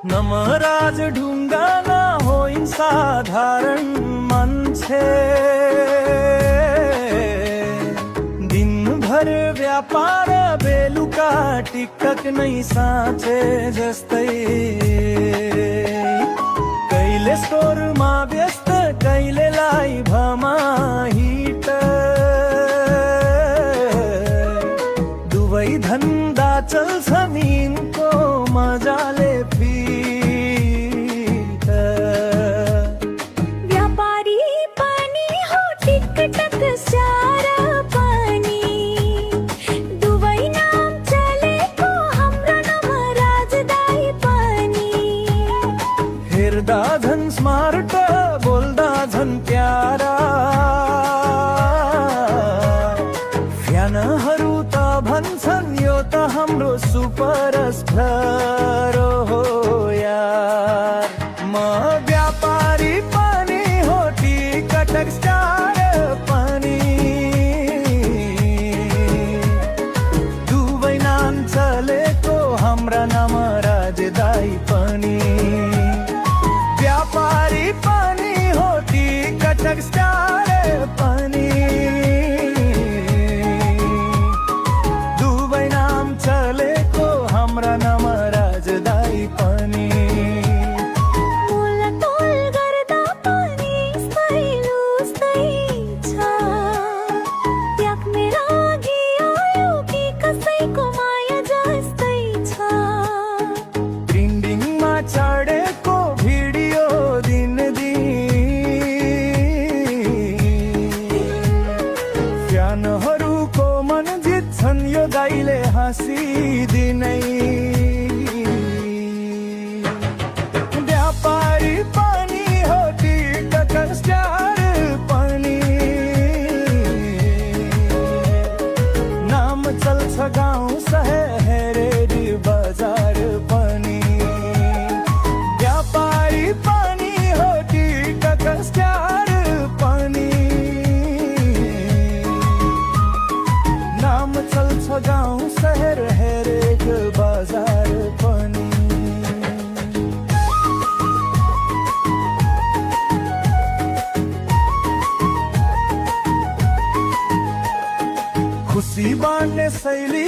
नमराज ढुङ्गा नहोइन् साधारण मान्छे, दिनभर व्यापार बेलुका टिकट नै साँचे जस्तै। कहिले स्टोरमा व्यस्त कहिले लाइभमा हिट, दुवै धन्दा चल्छन् यिनको मजाले फिट। व्यापारी पनि हो टिकटक सारा पनि, दुवै नाम चलेको हाम्रो नमराज दाइ पनि। हेर्दा झन् स्मार्ट बोल्दा झन् प्यारा, फ्यानहरू त भन्छन् यो त हाम्रो सुपरस्टार हो यार। म व्यापारी पनि हो टिकटक स्टार पनि, दुवै नाम चलेको हाम्रा नमराज दाइ पनि। व्यापारी पनि हो टिकटक स्टार पनि, दुवै नाम चलेको हाम्रा नमराज दाइ पनि। मोलतोल गर्दा पनि उस्तै छ, त्याग्ने लागि आयो कि कसैको माया जस्तै छ। ट्रेन्डिङमा चढेको भिडियो फ्यानहरूको मन जित्छन् यो दाइले हाँसिदिनै। व्यापारी पनि हो टिकटक स्टार पनि, नाम चल्छ गाउँ शहर बजार पनि। व्यापारी पनि हो टिकटक स्टार पनि, नाम चल्छ गाउँ शहर हरेक बजार पनि। खुसी बाँड्ने शैली